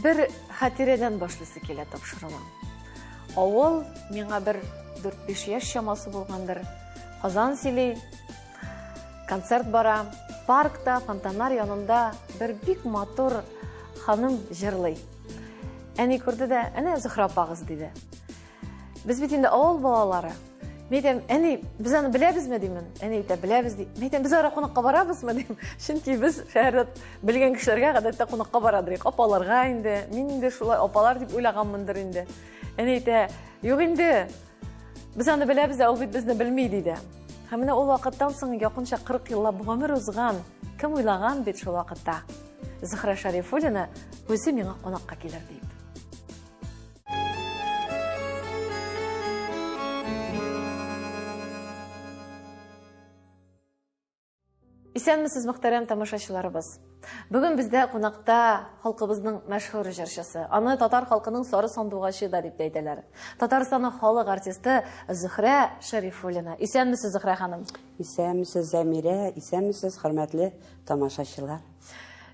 bir хатирәдән башлыйсы килә тапшыруны. Авыл миңа bir 4-5 яшь чамасы булгандыр. Казан сөйли, концерт бара, паркта, фонтаннар янында bir бик матур ханым җырлый. Әни күрде дә, әнә Зөһрә апагыз диде. Без бит инде авыл балалары. Мәйтәм, әни, без аны беләбезме димен? Әни әйтә, беләбез ди. Мәйтәм, без ара кунакка барабызмы дим. Чөнки без шәһәрдә белгән кешеләргә гадәттә кунакка барадыр. Апаларга инде, мин инде шулай апалар дип уйлаганмындыр инде. Әни әйтә, юк инде. Без аны беләбез, ул бит безне белми диде. Һәм менә ул вакыттан соң якынча 40 еллап гомер узган. Кем уйлаган бит шул вакытта? Зөһрә Шәрифуллина үзе миңа кунакка килер дип. Исәнмесез, мөхтәрәм тамашачыларыбыз. Бүген бездә кунакта халкыбызның мәшһүр җырчысы, аны татар халкының сары сандугачы да дип әйтәләр. Татарстанның халык артисты Зөһрә Шәрифуллина. Исәнмесез, Зөһрә ханым? Исәнмесез, Зәмирә, исәнмесез, хөрмәтле тамашачылар.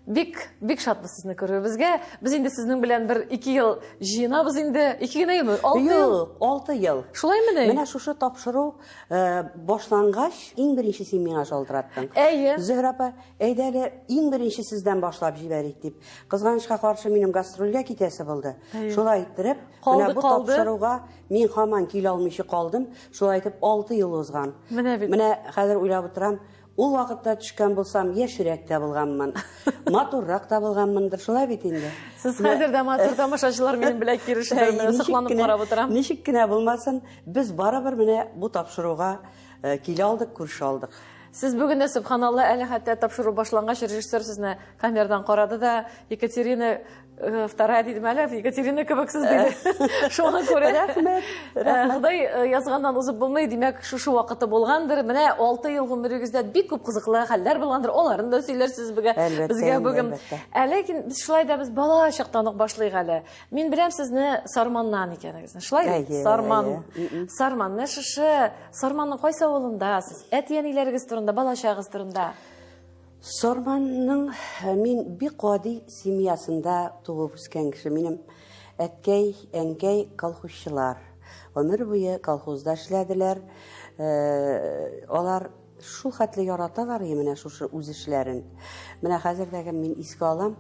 Бик шатбыз сезне күрүебезгә. Без инде сезнең белән 1-2 ел җыенабыз инде. 2 генә ел, 6 ел. 6 ел. Шулаймы ни? Менә шушы тапшыру башлангач, иң беренче син миңа шалтыраттың. Әйе. Зөһрә апа, әйдәле иң беренче сездән башлап җибәрик дип. Кызганычка каршы минем гастрольгә китәсе булды. Шулай иттереп, менә бу тапшыруга мин һаман килә алмыйча калдым. Шулай итеп 6 ел узган. Менә хәзер уйлап утырам. Ул вакытта төшкән булсам, яшьрәк тә булганмын. Матуррак та булганмындыр, шулай бит инде. Сез хәзер дә матур тамашачылар минем белән кирешәләр, сокланып карап утырам. Ничек кенә булмасын, без барыбер менә бу тапшыруга килә алдык, күреш алдык. Сез бүген дә субханалла, әле хәтта тапшыру башлангач режиссер сезне камерадан карады да, Екатерина вторая диде мәле, Екатерина кебексез диде. Шуңа күрә рәхмәт. Ходай язганнан узып булмый, димәк, шушы вакыты булгандыр. Менә 6 ел гомерегездә бик күп кызыклы хәлләр булгандыр. Аларын да сөйләрсез безгә бүген. Ләкин без шулай да без бала чактан ук башлыйк әле. Мин беләм сезне Сарманнан икәнегезне. Шулай Сарман. Сарман, шушы Сарманның кайсы авылында сез? Әти-әниләрегез турында, бала чагыз турында? Сарманның мин бик гади семьясында туып үскән кеше. Минем әткәй, әнкәй колхозчылар. Гомер буе колхозда эшләделәр. Алар шул хәтле яраталар менә шушы үз эшләрен. Менә хәзердәге мин искә алам.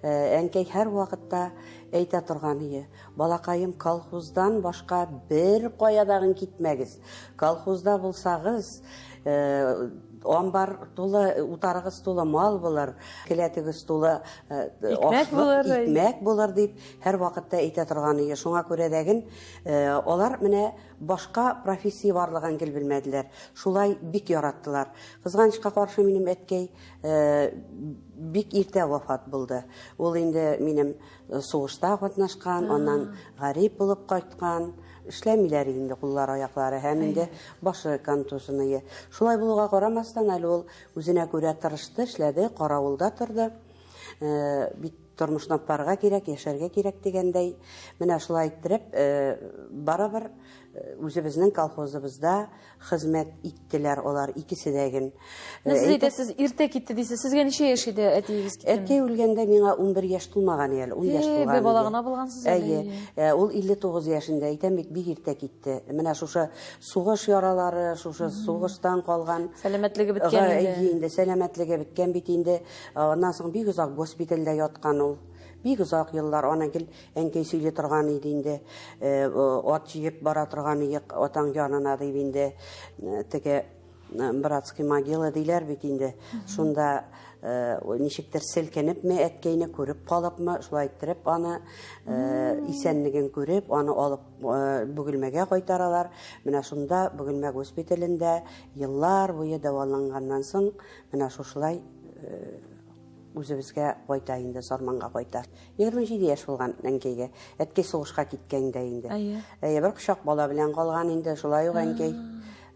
Әнкәй һәр вакытта әйтә торган иде. Балакаем, колхоздан башка бер каядагын китмәгез. Колхозда булсагыз, амбар тулы, утарыгыз тулы мал булыр, келәтегез тулы икмәк булыр дип һәр вакытта әйтә торган иде. Шуңа күрә дәген алар менә башка профессия барлыгын гел белмәделәр. Шулай бик яраттылар. Кызганычка каршы минем әткәй бик иртә вафат булды. Ул инде минем сугышта катнашкан, аннан гарип булып кайткан. Эшләмиләр инде куллар, аяклары, һәм инде башы контузия. Шулай булуга карамастан, әле ул үзенә күрә тырышты, эшләде, каравылда торды. Бит тормышны парга кирәк, яшәргә кирәк дигәндәй. Менә шулай иттереп, барыбер үзебезнең колхозыбызда хезмәт иттеләр алар икесе дәген. Сез әйтәсез, иртә китте дисез, сезгә ничә яшь иде әтиегез китте? Әткәй үлгәндә миңа 11 яшь тулмаган әле, 10 яшь тулган. Бер бала гына булгансыз әле. Ул 59 яшендә, әйтәм бик иртә китте. Менә шушы сугыш яралары, шушы сугыштан калган сәламәтлеге беткән инде, сәламәтлеге беткән бит инде. Аннан соң бик озак госпитальдә яткан ул. Бик озак еллар ана гел әнкәй сөйли торган иде инде. Ат җыеп бара торган иде, атаң янына дип инде. Теге братский могила диләр бит инде. Шунда ничектер селкенепме, әткәйне күреп калыпмы, шулай иттереп аны исәнлеген күреп, аны алып Бөгелмәгә кайтаралар. Менә шунда Бөгелмә госпиталендә еллар буе дәваланганнан соң менә шушылай үзебезгә кайта инде, Сарманга кайта. 27 яшь булган әнкәйгә. Әткәй сугышка киткәндә инде. Бер кочак бала белән калган инде, шулай ук әнкәй.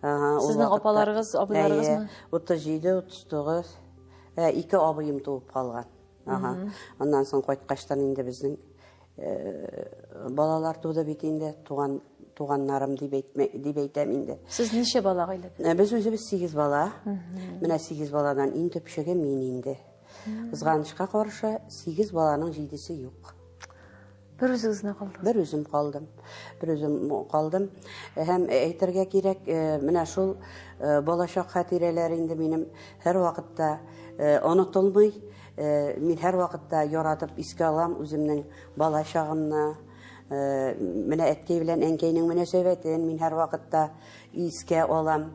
Сезнең апаларыгыз, абыйларыгызмы? 37, 39. Ике абыем туып калган. Аннан соң кайткачтан инде безнең балалар туды бит инде, туганнарым дип әйтәм инде. Сез ничә бала гаиләдә? Без үзебез 8 бала. Менә 8 баладан иң төпчеге мин инде. Кызганычка каршы 8 баланың 7-се юк. Bir özünüzне kaldı. Bir özüm kaldım. Bir özüm kaldım. Hem әйтергә кирәк, менә шул балачак хатирәләр инде минем һәр вакытта онытылмый. Мин һәр вакытта яратып искә алам үземнең балачагымны. Менә әткәй белән әнкәйнең мөнәсәбәтен мин һәр вакытта искә алам.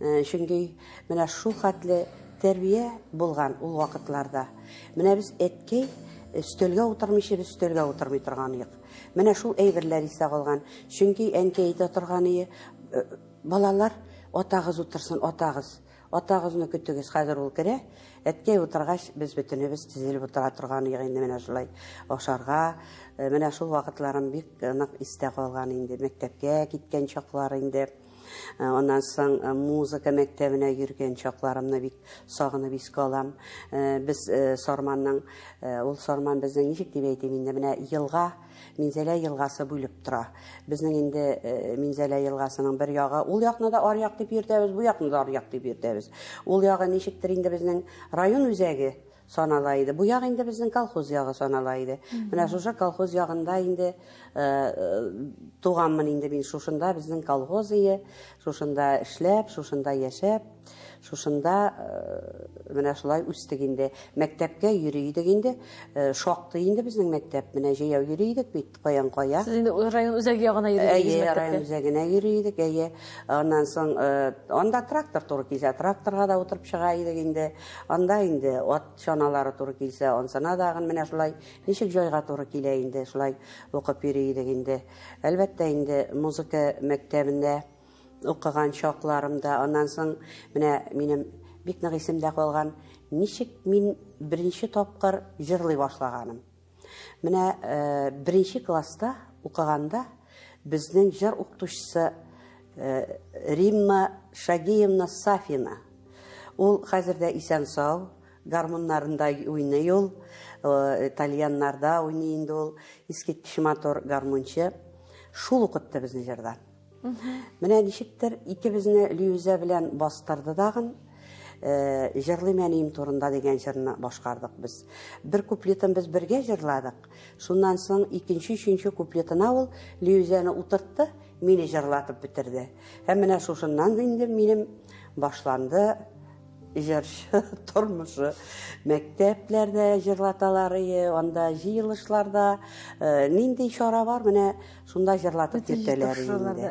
Чөнки менә шул хәтле тәрбия булган ул вакытларда. Менә без әткәй өстәлгә утырмыйча без өстәлгә утырмый торганыйк. Менә шул әйберләр исә калган. Чөнки әнкәй әйтә торганы, балалар, атагыз утырсын, атагыз. Атагызны көтегез, хәзер ул керә. Әткәй утыргач, без бөтенебез тизелеп утыра торганыйк инде менә шулай ашарга. Менә шул вакытларым бик нык истә калган инде. Мәктәпкә киткән чаклар инде. Ondan соң музыка мәктәбенә йөргән чакларымны бик сагынып искә алам. Без Сарманның, ул Сарман безнең ничек дип әйтим инде, менә елга, Минзәлә елгасы бүлеп тора. Безнең инде Минзәлә елгасының бер ягы, ул якны да Аръяк дип йөртәбез, бу якны да Аръяк дип йөртәбез. Ул ягы ничектер инде безнең район үзәге санала иде. Бу ягы инде безнең колхоз ягы санала иде. Менә шушы колхоз ягында инде туганмын инде мин, шушында безнең колхоз ие, шушында эшләп, шушында яшәп, шушында менә шулай үстек инде. Мәктәпкә йөри идек инде. Шактый инде безнең мәктәп. Менә җәяү йөри идек бит, каян-кая. Siz инде район үзәге ягына йөридегез мәктәпкә? Район үзәгенә йөри идек, әйе. Аннан соң анда трактор туры килсә, тракторга да утырып чыга идек инде. Анда инде ат чаналары туры килсә, ансына дагын менә шулай ничек җайга туры килә инде, шулай укып йөри идек инде. Әлбәттә инде музыка мәктәбендә укыган чакларымда, аннан соң менә минем бик нык исемдә калган, ничек мин беренче тапкыр җырлый башлаганым. Менә беренче класста укыганда безнең җыр укытучысы Римма Шагиевна Сафина. Ул хәзердә исән-сау, гармоннарында уйный ул, итальяннарда уйный инде ул, искиткеч матур гармончы. Шул укытты безне җырдан. Менә ничектер икебезне Лүзә белән бастырды дагын, җырлый мәнием турында дигән җырны башкардык без. Бер куплетын без бергә җырладык. Шуннан соң икенче, өченче куплетына ул Лүзәне утыртты, мине җырлатып бетерде. Һәм менә шушыннан инде минем башланды җырчы тормышы. Мәктәпләрдә җырлаталар, анда җыелышларда нинди чара бар, менә шунда җырлатып китәләр инде.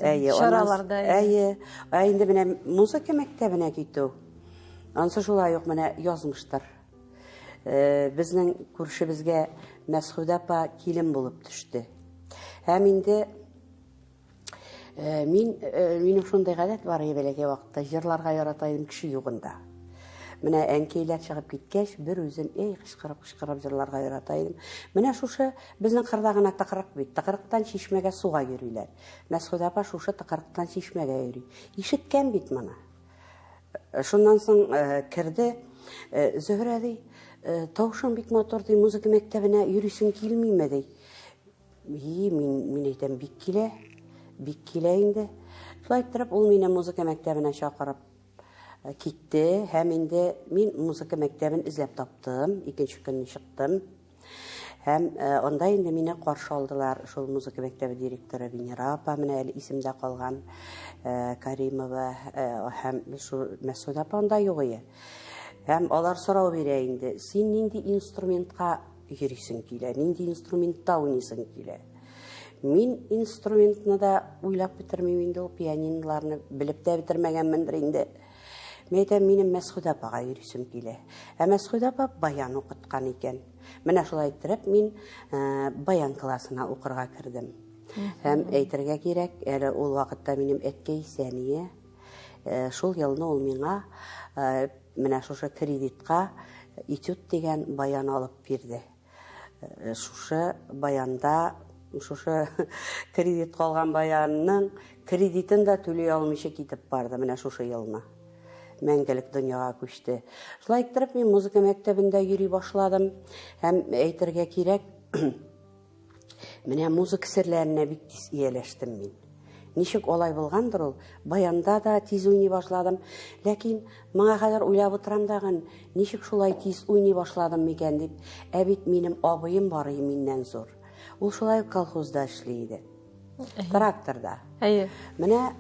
Әйе, чараларда. Әйе, инде менә музыка мәктәбенә китү. Ансы шулай ук менә язмыштыр. Безнең күршебезгә Мәсгүдә апа килен булып төште. Һәм инде минем шундай гадәт бар иде бәләкәй вакытта, җырларга ярата идем кеше югында. Менә әнкәйләр чыгып киткәч, бер үзем кычкырып җырларга ярата идем. Менә шушы безнең кырда гына тыкрык бит. Тыкрыктан чишмәгә суга йөриләр. Мәсгүдә апа шушы тыкрыктан чишмәгә йөри. Ишеткән бит моны. Шуннан соң керде, Зөһрә ди, тавышың бик матур ди, музыка мәктәбенә йөрисең килмиме ди. Мин әйтәм, бик килә инде. Шулай итеп, ул мине музыка мәктәбенә чакырып китте. Һәм инде мин музыка мәктәбен эзләп таптым, икенче көнне чыктым. Һәм анда инде мине каршы алдылар, шул музыка мәктәбе директоры Венера апа, менә әле исемдә калган, Каримова, һәм шул Мәсгүдә апа анда юк иде. Һәм алар сорау бирә инде, син нинди инструментка йөрисең килә, нинди инструментта уйныйсың килә. Мин инструментны да уйлап бетермим инде, ул пианиноларны белеп дә бетермәгәнмендер инде. Мен әйтәм, минем Мәсгүдә апага йөрисем килә. Ә Мәсгүдә апа баян укыткан икән. Менә шулай итеп мин баян классына укырга кирдем. Һәм әйтергә кирәк, әле ул вакытта минем әткәй Сәния, шул елны ул миңа менә шушы кредитка этюд дигән баян алып бирде. Шушы баянда, шушы кредит калган баянның кредитын да түләй алмыйча китеп барды менә шушы елны. Мәңгелек дөньяга күчте. Шулай итеп мин музыка мәктәбендә йөри башладым. Һәм әйтергә кирәк, менә музыка серләренә бик тиз ияләштем мин. Ничек алай булгандыр ул? Баянда да тиз уйный башладым. Ләкин моңа хәзер уйлап утырам дагы, ничек шулай тиз уйный башладым микән дип. Ә бит минем абыем бар иде миннән зур. Ул шулай колхозда эшлейде. Тракторда. Әйе. Менә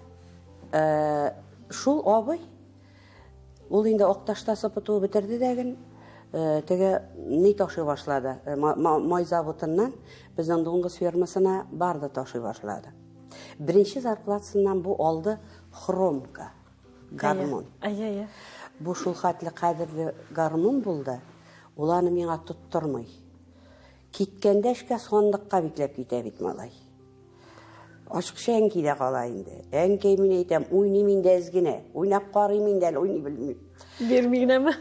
шул абый, ул инде Акташта СПТУ бетерде дәген, теге ни ташый башлады. Май заводыннан безнең дуңгыз фермасына барды ташый башлады. Беренче зарплатасыннан бу алды хромка, гармон. Әйе. Бу шул хәтле кадерле гармон булды. Ул аны миңа тоттырмый. Киткәндә эшкә сондыкка бикләп китә бит малай. Ашыкча әнкейдә кала инде. Әнкей мин әйтәм, уйныйм инде әзгенә. Уйнап карыйм инде, уйный белмим. Бирмигенәме?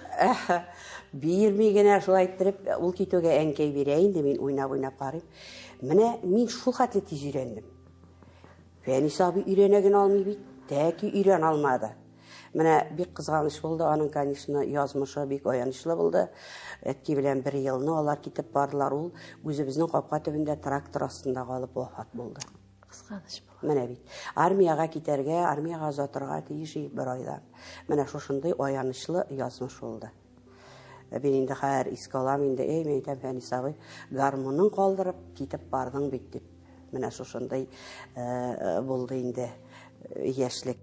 Бирми генә шулай иттереп, ул китүгә әнкей бирә инде, мин уйнап карыйм. Менә мин шул хәтле тиз өйрәндем. Фәнис абый өйрәнә генә алмый бит, тәки өйрән алмады. Менә бик кызганыч булды, аның, конечно, язмышы бик аянычлы булды. Әтки белән 1 елны алар китеп бардылар, ул үзебезнең капка төбендә трактор астында калып вафат булды. Кызганыч була. Менә бит. Армияга китәргә, армияга озатырга тиеш 1 айдан. Менә шушындай аянычлы язмыш булды. Мин инде хәер искә алам инде, мен әйтәм, Фәнис абый, гармунын калдырып китеп бардың бит дип. Менә шушындай булды инде яшьлек.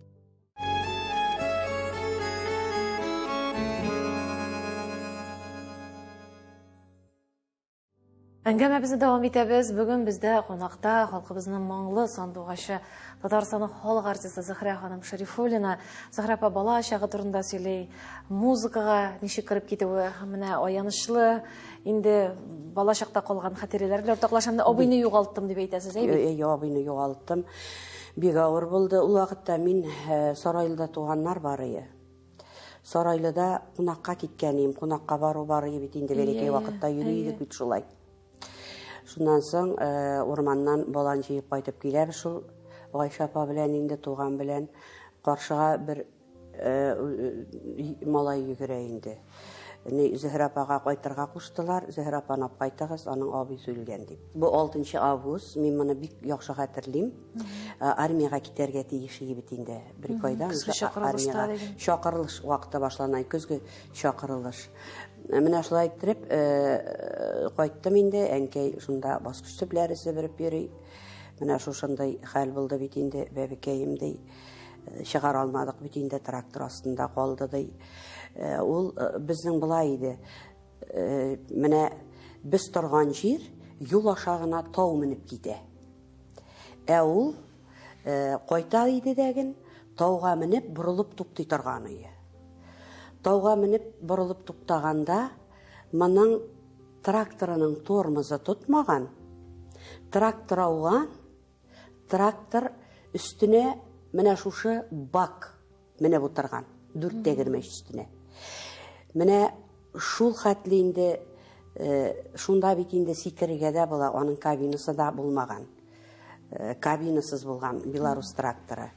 Әңгәмәбезне дәвам итәбез. Бүген бездә кунакта халкыбызның моңлы сандугашы, Татарстанның халык артисты Зөһрә ханым Шәрифуллина. Зөһрә апа бала чагы турында сөйли, музыкага ничек кирип китүе, менә аянычлы, инде бала чакта калган хатирәләр ортаклашам, абыйны югалттым дип әйтәсез, әйе? Абыйны югалттым. Бик авыр булды. Ул вакытта мин Сарайлыда туганнар бар иде. Сарайлыда кунакка киткәнем, кунакка бару бар иде бит инде бәләкәй вакытта йөридек бит шулай. Шуннан соң урманнан балан җыеп кайтып киләбез шул Гайша апа белән инде туган белән каршыга бер малай йөгерә инде. Зөһрә апага кайтырга куштылар. Зөһрә апаны алып кайтыгыз, аның абый сүлгән дип. Бу 6 август, мин моны бик яхшы хәтерлим. Армияга китәргә тиеш иде бит инде. 1 айдан армияга чакырылыш вакыты башлана, көзгө чакырылыш. Менә шулай итеп кайттым инде, әнкәй шунда баскыч төпләре себереп йөри. Менә шушындай хәл булды бит инде, бәбекәем ди. Чыгар алмадык бит инде, трактор астында калды ди. Ул безнең булай иде. Менә без торган җир юл ашагына тау менеп китә. Ул кайта иде дәген, тауга менеп бурылып туктый торган иде. Тауга менеп бурылып туктаганда, моның тракторының тормозы тотмаган. Трактор ауган, трактор өстенә менә шушы бак менеп утырган, 4 тәгәрмәч өстенә. Менә шул хәтле инде шунда бит инде сикергә дә була, аның кабинасы да булмаган. Кабинасыз булган Беларус тракторы.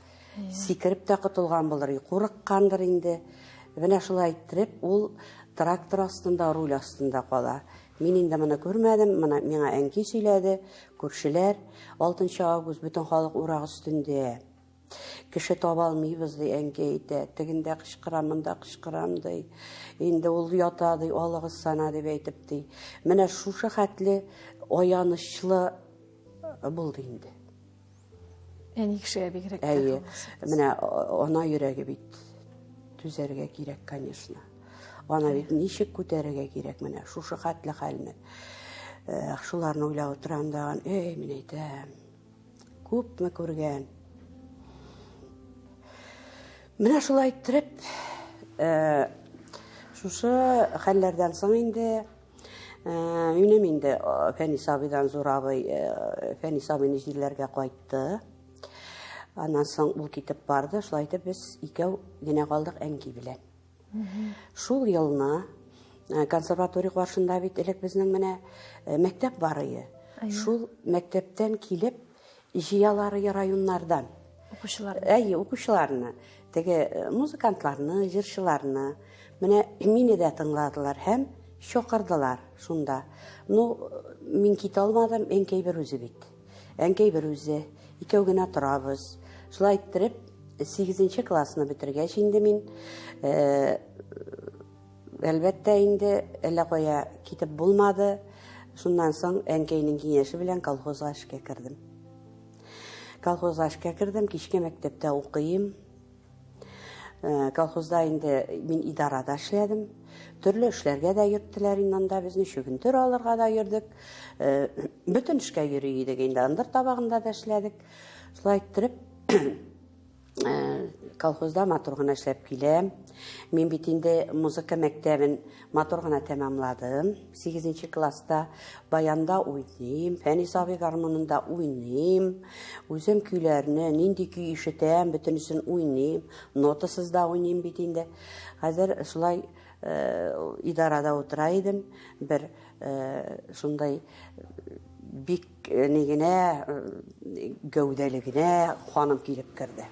Сикереп тә кытылган булыр, курыккандыр инде. Менә шулай итеп, ул трактор астында, руль астында кала. Мин инде моны күрмәдем, миңа әнкәй сөйләде, күршеләр, 6 август бөтен халык урак өстендә. Кеше таба алмыйбыз ди, әнкәй әйтә, тегендә кычкырам, монда кычкырам ди. Инде ул ята ди, алыгыз сана дип әйтеп ди. Менә шушы хәтле аянычлы булды инде. Әни кешегә бигрәк. Әйе, менә ана йөрәге бит түзәргә кирәк, конечно. Ана бит ничек күтәрергә кирәк менә шушы хәтле хәлне. Шуларны уйлап утырам да, мин әйтәм, күпме күргән. Менә шулай итеп, шушы хәлләрдән соң инде минем инде Фәнис абыйдан зур абый, Фәнис абыйны җирләргә кайтты. Аннан соң ул китеп барды, шулай итеп без икәү генә калдык әнкәй белән. Шул елны консерватория каршында бит элек безнең менә мәктәп бар иде. Шул мәктәптән килеп җыялар районнардан. Укучылар. Әйе, укучыларны, теге музыкантларны, җырчыларны менә мине дә тыңладылар һәм чакырдылар шунда. Мин китә алмадым, әнкәй бер үзе бит. Әнкәй бер үзе, икәү генә торабыз. Шулай итеп 8 классны бетергәч инде мин әлбәттә инде әллә кая китеп булмады. Шуннан соң әнкәйнең киңәше белән колхозга эшкә кердем. Колхозга эшкә кердем, кичке мәктәптә укыйм. Колхозда инде мин идарада эшләдем. Төрле эшләргә дә йөрттеләр иннанда, безне шөгендер алырга да йөрдек. Бөтен эшкә йөри идек инде, ындыр табагында да эшләдек. Шулай иттереп, колхозда матур гына эшләп киләм. Мин бит инде музыка мәктәбен матур гына тәмамладым. 8нче класста баянда уйныйм, Фәнис абый гармонында уйныйм. Үзем көйләрне, нинди көй ишетәм, бөтенесен уйныйм. Нотасыз да уйныйм бит инде. Хәзер шулай идарада утыра идем. Бер шундай бик нигенә гәүдәлегенә ханым килеп керде.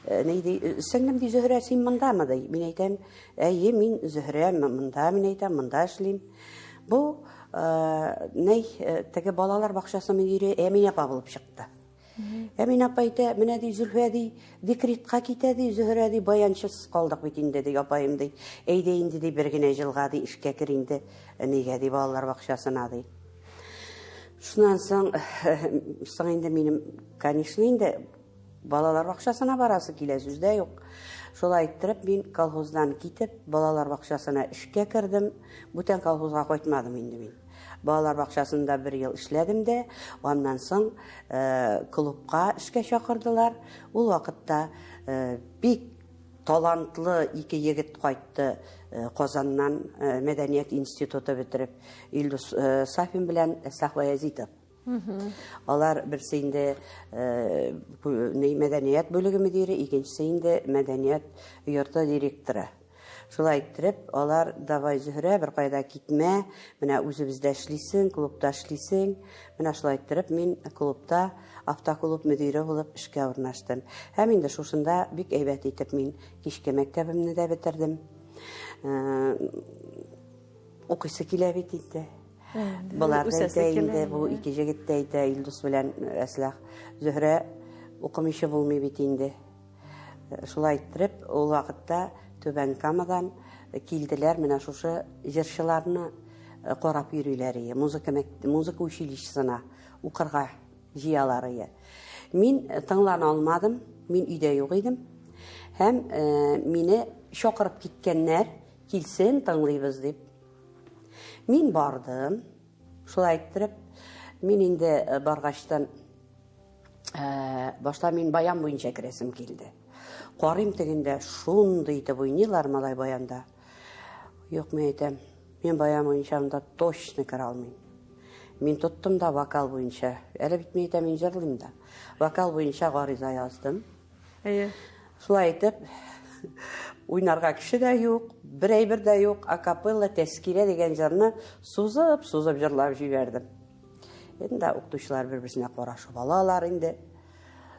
Нейди, сеңлем ди, Зөһрә, син мондамы ди? Мин әйтәм, әйе, мин Зөһрә монда, мин әйтәм, монда эшлим. Бу теге балалар бакчасы мөдире Әминә апа булып чыкты. Әминә апа әйтә, менә ди, Зөлфә ди, декретка китә ди, Зөһрә ди, баянчысыз калдык бит инде ди, апаем ди. Әйдә инде ди, бер генә җылга ди, эшкә кер инде, нигә ди, балалар бакчасына ди. Шуннан соң инде минем, конечно, инде балалар бакчасына барасы килә, сүздә юк. Шулай иттереп, мин колхоздан китеп, балалар бакчасына эшкә кердем. Бүтән колхозга кайтмадым инде мин. Балалар бакчасында 1 ел эшләдем дә, аннан соң клубка эшкә чакырдылар. Ул вакытта бик талантлы 2 егет кайтты Казаннан, Мәдәният институты бетереп, Илдус Сафин белән Сахва Язитов. Алар берсе инде мәдәният бүлеге мөдире, икенчесе инде мәдәният йорты директоры. Шулай иттереп, алар давай Зөһрә, бер кайда китмә, менә үзебездә эшлисең, клубта эшлисең. Менә шулай иттереп, мин клубта автоклуб мөдире булып эшкә урнаштым. Һәм инде шушында бик әйбәт итеп мин кичке мәктәбемне дә бетердем. Укыйсы килә бит инде. Булар да инде бу 2 җегет тә әйтә, Илдус белән Әслах. Зөһрә укымыйчы булмый бит инде. Шулай иттереп, ул вакытта Түбән Камадан килделәр, менә шушы җырчыларны карап йөриләр иде. Музыка училищесына укырга җыялар иде. Мин тыңлана алмадым, мин өйдә юк идем. Һәм мине чакырып киткәннәр, килсен тыңлыйбыз дип. Мин бардым. Шулай иттереп, мин инде баргачтан башта мин баян буенча керәсем килде. Карыйм тегендә шундый итеп уйныйлар малай баянда. Юк, мен әйтәм, мен баян буенча анда точно керә алмыйм. Мин тоттым да вокал буенча. Әле бит мен әйтәм, мин җырлыйм да. Вокал буенча гариза яздым. Шулай итеп, уйнарга кеше дә юк, бер әйбер дә юк, акапелла тәскирә дигән җырны сузып җырлап җибәрдем. Инде укытучылар бер-берсенә карашып алалар инде.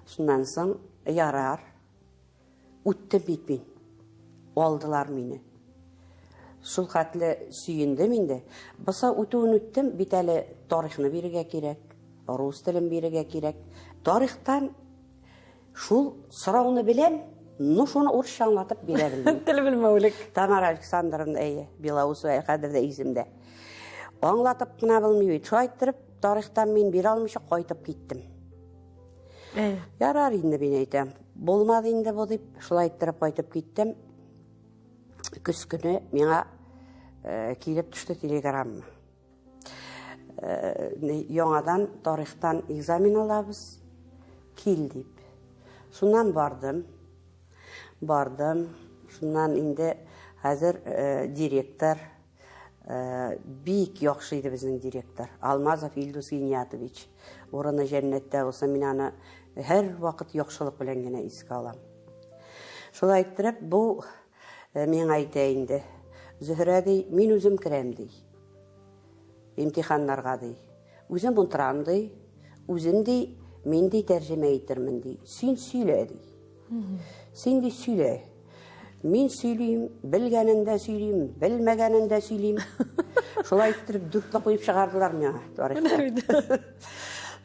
Шуннан соң ярар. Үтте бит мин. Алдылар мине. Шул хәтле сөендем инде. Баса үтүен үттем, бит әле тарихны бирергә кирәк, рус телен бирергә кирәк. Тарихтан шул сорауны беләм, ну шуны урысча аңлатып бирә белмим. Тел белмәүлек. Тамара Александровна әйе, Белоусова хәзер дә иземдә. Аңлатып кына белмим. Шулай иттереп, тарихтан мин бирә алмыйча кайтып киттем. Ярар инде мин әйтәм. Булмады инде бу дип, шулай иттереп кайтып киттем. Көз көне миңа килеп төште телеграмма. Яңадан тарихтан экзамен алабыз, кил дип. Шуннан бардым. Шуннан инде хәзер директор, бик яхшы иде безнең директор, Алмазов Илдус Гениятович. Урыны җәннәттә булса, мин аны һәр вакыт яхшылык белән генә искә алам. Шулай иттереп, бу миңа әйтә инде. Зөһрә ди, мин үзем керәм ди. Имтиханнарга ди. Үзем утырам ди. Үзем ди, мин ди тәрҗемә итермен ди. Син сөйлә ди. Син ди сөйлә. Мин сөйлим, белгәнен дә сөйлим, белмәгәнен дә сөйлим. Шулай иттереп, дүрткә куеп чыгардылар миңа.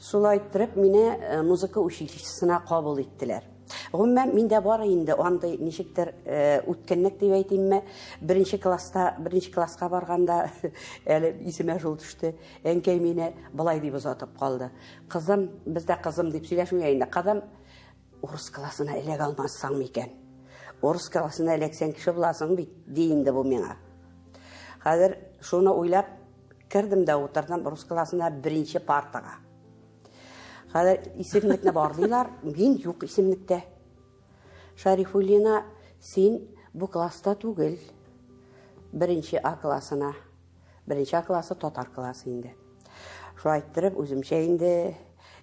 Шулай иттереп, мине музыка училищесына кабул иттеләр. Гомумән миндә бар инде андый ничектер үткәнлек дип әйтимме, беренче класска барганда әле исемә шул төште. Әнкәй мине былай дип озатып калды. Кызым, бездә кызым дип сөйләшмәгән инде. Кадам урыс классына эләгә алмассың микән? Урыс классына эләксәң кеше буласың бит, ди инде бу миңа. Хәзер шуны уйлап кирдем дә утырдым урыс классына беренче партага. Хәзер исемлекне бардылар, мин юк исемлектә. Шарифуллина, син бу класста түгел. Беренче А классына. Беренче А классы татар классы инде. Шулай әйттереп, үземчә инде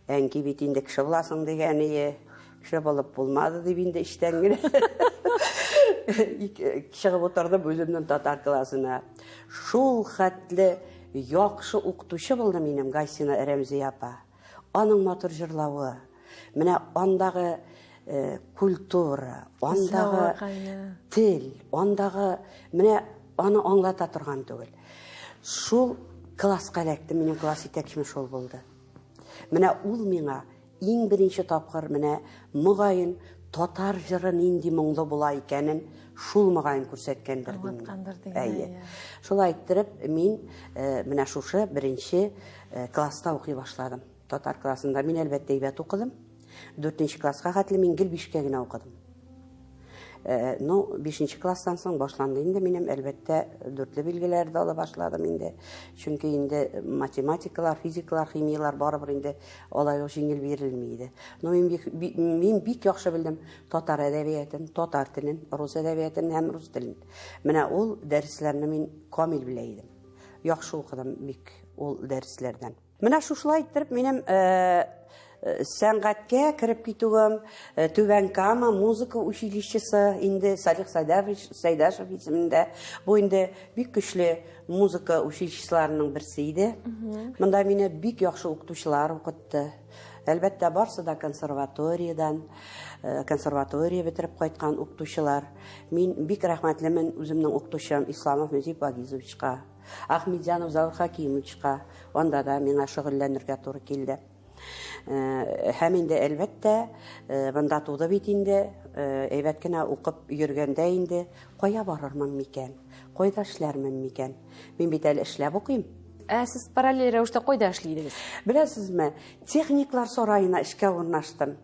әнки бит инде кеше буласың дигәне, кеше булып булмады дип инде иштән генә. Чыгып утырдым үземнең татар классына. Шул хәтле яхшы укытучы булды минем Гайсина Рәмзия апа. Аның матур җырлавы, менә андагы культура, андагы тел, андагы менә аны аңлата торган түгел. Шул класска эләкте, минем класс итәкчем шул булды. Менә ул миңа иң беренче тапкыр менә мөгаен татар җыры нинди моңлы була икәнен шул мөгаен күрсәткәндер дип. Шулай әйттереп, мин менә шушы беренче класста укый башладым. Татар классында мин әлбәттә әйбәт укыдым. 4нче класска хәтле мин гел 5кә генә укыдым. 5нче класстан соң башланды инде минем әлбәттә 4ле билгеләрдә ала башладым инде. Чөнки инде математикалар, физикалар, химиялар барыбер инде алай ук җиңел бирелми иде. Мин бик яхшы белдем татар әдәбиятын, татар телен, рус әдәбиятын һәм рус телен. Менә ул дәресләрне мин камил белә идем. Яхшы укыдым бик ул дәресләрдән. Менә шулай иттереп минем сәнгатькә кирип китүем Түбән Кама музыка училищесы инде Салих Сайдашев исемендә. Бу инде бик көчле музыка училищеларының берсе иде. Монда мине бик яхшы укытучылар укытты. Әлбәттә барсы да консерватория бетереп кайткан укытучылар. Мин бик рәхмәтлемен үземнең укытучым Исламов Мөзип Агизовичка, Ахмедҗанов Завур Хакимовичка, анда да миңа шөгыльләнергә туры килде. Һәм инде әлбәттә монда туды бит инде, әйбәт кенә укып йөргәндә инде кая барырмын микән, кайда эшләрмен микән? Мин бит әле эшләп укыйм. Сез параллель рәвештә кайда эшлидегез? Беләсезме, техниклар сараена эшкә урнаштым.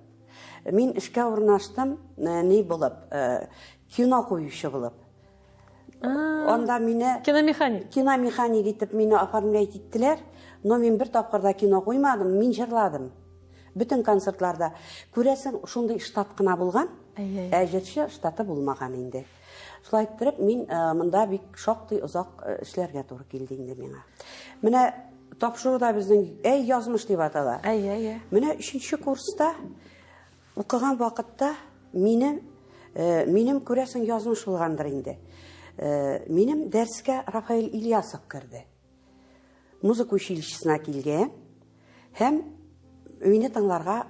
Мин эшкә урнаштым ни булып, кино куючы булып. Анда мине киномеханик итеп мине оформлять иттеләр, но мин бер тапкырда кино куймадым, мин җырладым. Бүтән концертларда күрәсең шундый штат кына булган, җырчы штаты булмаган инде. Шулай итеп мин монда бик шактый озак эшләргә туры килде инде миңа. Менә тапшыруда безнең язмыш дип атала. Менә 3нче курста укыган вакытта минем күрәсең язмыш булгандыр инде. Минем дәрескә Рафаэль Ильясов керде. Музыка училищесына килгән һәм мине тыңларга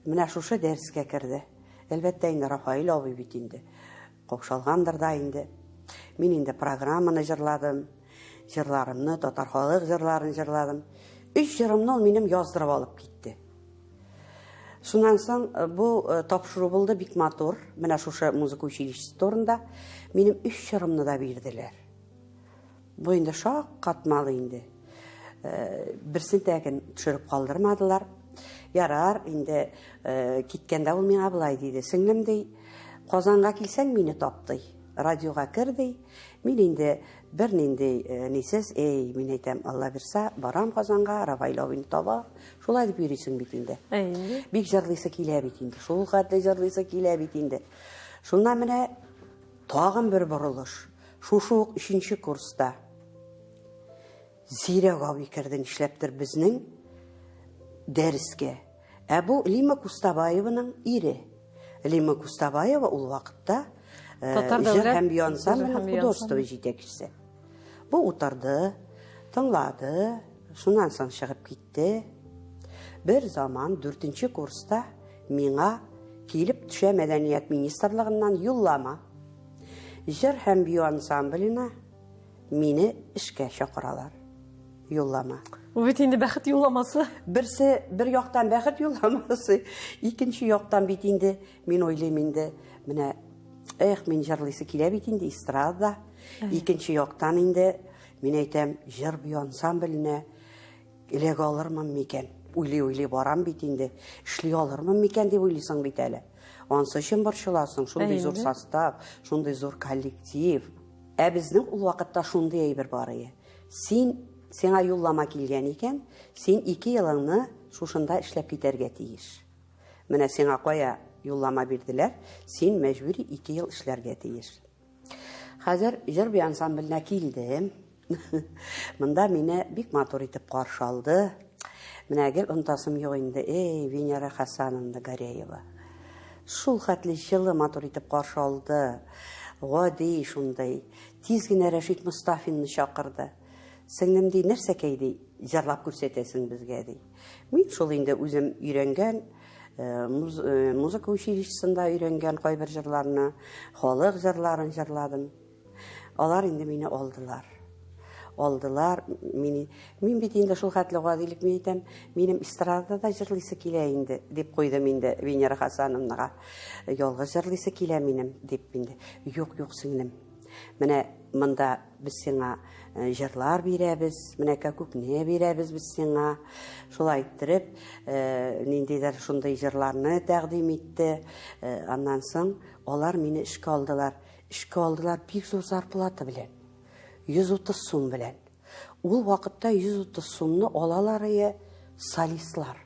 менә шушы дәрескә керде. Әлбәттә инде Рафаэль абый бит инде каушалгандыр да инде. Мин инде программаны җырладым, җырларымны, татар халык җырларын җырладым. 3 җырымны ул минем яздырып алып китте. Шуннан соң бу тапшыру булды бик матур. Менә шушы музыка училищесы турында минем 3 җырымны да бирделәр. Бу инде шаккатмалы инде. Берсен тәген төшереп калдырмадылар. Ярар, инде киткәндә ул миңа булай диде. Сеңлем ди, Казанга килсәң мине тапты. Радиога кирди. Мин инде бер нинди нисез, мин әйтәм, Алла бирсә, барам Казанга, Рафаэль абыйны таба. Шулай дип йөрисең бит инде. Бик җырлыйсы килә бит инде. Шул хәтле җырлыйсы килә бит инде. Шуннан менә тагын бер борылыш. Шушы ук 3нче курста Зирәк абый керде нишләптер безнең дәрескә. Бу Лима Кустабаеваның ире. Лима Кустабаева ул вакытта җыр һәм бию ансамбльнең художество җитәкчесе. Бу утырды, тыңлады, шуннан соң чыгып китте. Бер заман 4нче курста миңа килеп төшә мәдәният министрлыгыннан юллама. Җыр һәм бию ансамблена мине эшкә чакыралар. Юллама. Ул бит инде бәхет юлламасы. Берсе бер яктан бәхет юлламасы, икенче яктан бит инде мин уйлыйм инде менә мин җырлыйсы килә бит инде эстрада. Икенче яктан инде мин әйтәм җыр бию ансамбленә эләгә алырмын микән? Уйлый барам бит инде. Эшли алырмын микән дип уйлыйсың бит әле. Ансы өчен борчыласың, шундый зур состав, шундый зур коллектив. Безнең ул вакытта шундый әйбер бар иде. Сиңа юллама килгән икән, син 2 елыңны шушында эшләп китәргә тиеш. Менә сиңа кая юллама бирделәр, син мәҗбүри 2 ел эшләргә тиеш. Хәзер җыр бию ансамбленә килдем. Монда мине бик матур итеп каршы алды. Менә гел онтасым юк инде, Венера Хасановна Гореева. Шул хәтле җылы матур итеп каршы алды. Гади шундай. Тиз генә Рәшит Мустафинны чакырды. Сеңнем ди нәрсә кәйди, җырлап күрсәтәсең безгә ди. Мин шул инде үзем өйрәнгән, музыка училищесында өйрәнгән кайбер җырларны, халык җырларын җырладым. Алар инде мине алдылар. Мин бит инде шул хәтле гадилек әйтәм, минем эстрадада җырлыйсы килә инде дип куйдым инде Венера Хасановнага. Ялгыз җырлыйсы килә минем дип инде. Юк, сеңнем. Менә монда без сиңа җырлар бирәбез, менә күпне бирәбез без сиңа. Шулай иттереп, ниндидер шундый җырларны тәкъдим итте. Аннан соң алар мине эшкә алдылар. Эшкә алдылар бик зур зарплата белән. 130 сум белән. Ул вакытта 130 сумны алалар солистлар.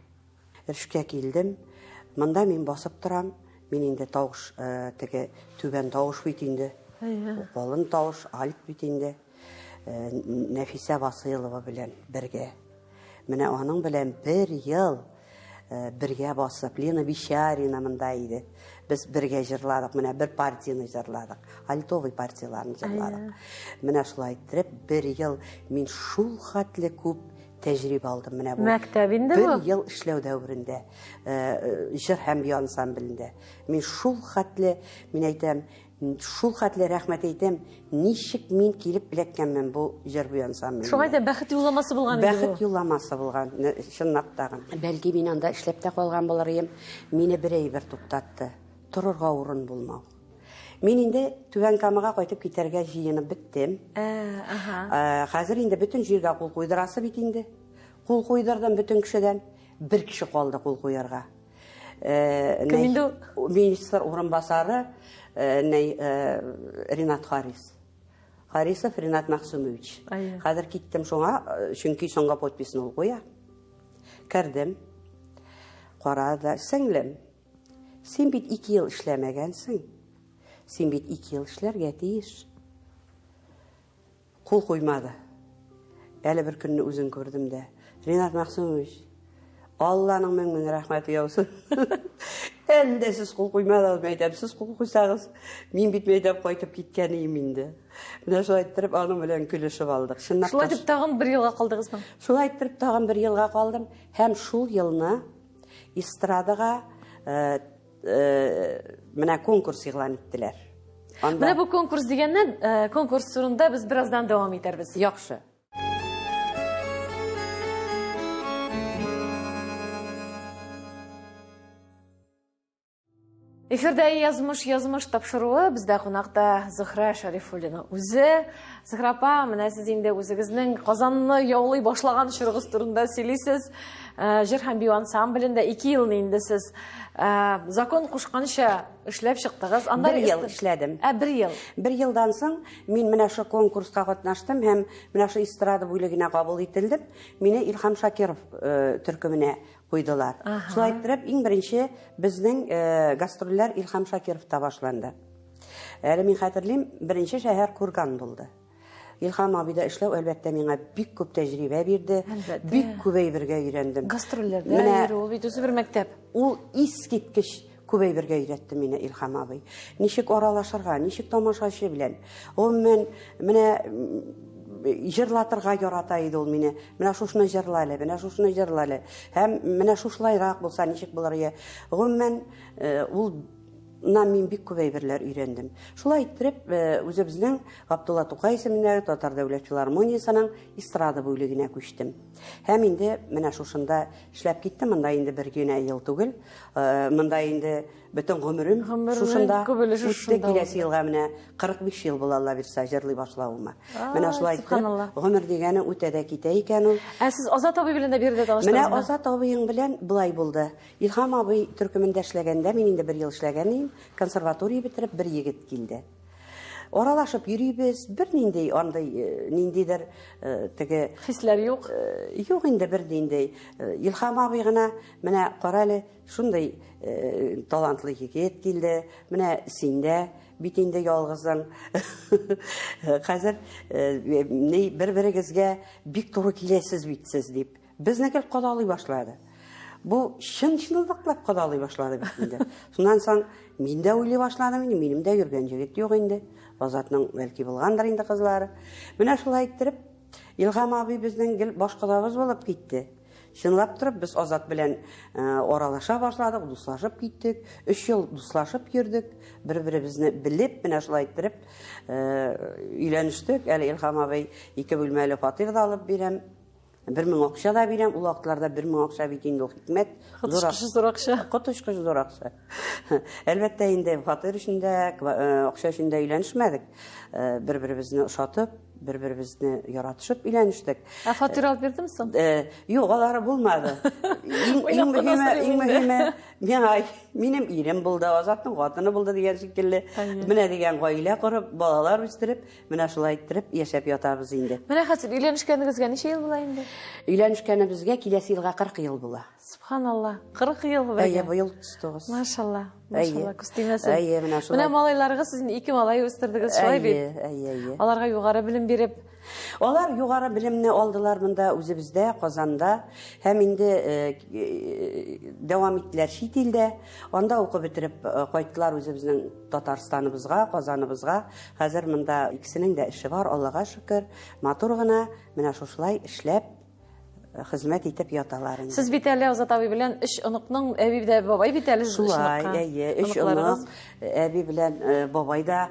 Эшкә килдем. Монда мин басып торам. Мин инде тавыш, теге түбән тавыш бит инде. Калын тавыш, альт бит инде. Нәфисә Васыйлова белән бергә. Менә аның белән 1 ел бергә басып, Лена Бишарина монда иде. Без бергә җырладык, менә бер партияны җырладык. Альтовый партияларны җырладык. Менә шулай итеп 1 ел мин шул хәтле күп тәҗрибә алдым менә бу. Мәктәбендә бу? 1 ел эшләү дәврендә, җыр һәм бию ансамблендә. Мин шул хәтле, мин әйтәм, шул хәтле рәхмәт әйтәм, ничек мин килеп эләккәнмен бу җыр бию ансамблендә. Шуңа да бәхет юлламасы булган иде. Бәхет юлламасы булган, чынлап тагын. Бәлки мин анда эшләп тә калган булыр идем, мине бер әйбер туктатты. Торырга урын булмау. Мин инде Түбән Камага кайтып китәргә җыенып беттем. Хәзер инде бөтен җиргә кул куйдырасы бит инде. Кул куйдырдым бөтен кешедән. 1 кеше калды кул куярга. Кем инде? Министр урынбасары Ринат Харисов Ринат Максумович. Хәзер киттем шуңа, чөнки соңга подписны ул куя. Кердем. Карады, сеңлем. Син бит 2 ел эшләмәгәнсең. Син бит 2 ел эшләргә тиеш. Кул куймады. Әле бер көнне үзен күрдем дә. Ринат Максумович, Алланың мең рәхмәте яусын. Әлдә сез кул куймадыгыз, әйтәм, сез кул куйсагыз, мин бит мәйдәп кайтып киткән идем инде. Менә шулай иттереп аның белән көлешеп алдык. Шулай итеп тагын 1 елга калдыгызмы? Шулай иттереп тагын 1 елга калдым. Һәм шул елны эстрадага менә конкурс игълан иттеләр. Менә бу конкурс дигәннән, конкурс турында без бераздан дәвам итәрбез. Яхшы. Эфирдә язмыш тапшыруы бездә кунакта Зөһрә Шәрифуллина. Үзе Зөһрә апа, менә сез инде үзегезнең Казанны яулый башлаган чорыгыз турында сөйлисез. Җыр һәм бию ансамблендә 2 елны инде сез закон кушканча эшләп чыктыгыз. Анда 1 ел эшләдем. 1 ел. 1 елдан соң мин менә шу конкурска катнаштым һәм менә шу эстрада бүлегенә кабул ителдем. Мине Илһам Шакиров төркеменә куйдылар. Шулай итеп, иң беренче безнең гастрольләр Илһам Шакировта башланды. Әле мин хәтерлим, беренче шәһәр Курган булды. Илһам абыйда эшләү әлбәттә миңа бик күп тәҗрибә бирде. Бик күп әйбергә өйрәндем. Гастрольләрдә йөрү, ул бит үзе бер мәктәп. Ул искиткеч күп әйбергә өйрәтте мине Илһам абый. Ничек аралашырга, ничек тамашачы белән. Ул менә җырлатырга ярата иде ул мине. Менә шушны җырла әле, менә шушны җырла әле. Һәм менә шушлайрак булса ничек булыр ия. Гомумән ул мин бик күп әйберләр өйрәндем. Шулай иттереп, үзебезнең Габдулла Тукай исемендәге Татар дәүләт филармониясының эстрада бүлегенә күчтем. Һәм инде менә шушында эшләп киттем. Монда инде бер генә ел түгел. Монда инде бөтен гомерем шушында үтте. Киләсе елга менә 45 ел була, Алла бирсә, җырлый башлавыма. Менә шулай иттереп, гомер дигәне үтә дә китә икән ул. Сез Азат абый белән дә бирдә таныштыгызмы? Менә Азат абыйың белән булай булды. Илһам абый төркемендә эшләгәндә, мин инде 1 ел эшләгән идем. Консерватория бетереп, бер егет килде. Оралашып йөрибез, бер ниндәй андай ниндидер теге Хисләр юк. Юк инде бер ниндәй. Илһам абый гына менә карале, шундай талантлы егет килде. Менә син дә бит инде ялгызың. Хәзер бер-берегезгә бик туры киләсез бит сез дип. Безне кел кадалый башлады. Бу чын-чынлыклап кадалый башлады бит инде. Шуннан соң мин дә уйлый башладым, минем дә йөргән җегет юк инде. Азатның бәлки булгандыр инде кызлары. Менә шулай иттереп, Илһам абый безнең гел башкалабыз булып китте. Чынлап торып, без Азат белән оралаша башладык, дуслашып киттек. 3 ел дуслашып йөрдек. Бер-беребезне белеп, менә шулай иттереп, өйләнештек. Әле Илһам абый 2 бүлмәле фатир да алып бирәм. 1000 акча да бирәм. Ул вакытларда 1000 акча бит инде ул хикмәт. Зур акча. Котышкыш зур акча. Әлбәттә инде фатир эшендә, акча эшендә өйләнешмәдек. Бер-беребезне ошатып, бер-беребезне яратышып өйләнештек. Фатир алып бирдеме соң? Юк, алары булмады. Иң мөһиме, минем ирем булды, Азатның хатыны булды дигән шикелле. Менә дигән гаилә корып, балалар үстереп, менә шулай иттереп яшәп ятабыз инде. Менә хәзер өйләнешкәнегезгә ничә ел була инде? Өйләнешкәнебезгә киләсе елга 40 ел була. Субханалла, 40 ел була. Быел 39. Машалла, машалла, күстимәсен. Менә шулай. Менә малайларыгыз сез 2 малай үстердегез, шулай бит. Аларга югары белем биреп. Алар югары белемне алдылар монда үзебездә, Казанда, һәм инде дәвам иттеләр чит илдә. Анда укып бетереп кайттылар үзебезнең Татарстаныбызга, Казаныбызга. Хәзер монда икесенең дә эше бар, Аллага шөкер. Матур гына менә шушылай эшләп хезмәт итеп яталар инде. Сез бит әле Азат абый белән 3 оныкның әби дә бабай бит әле шулай, 3 онык әби белән бабай да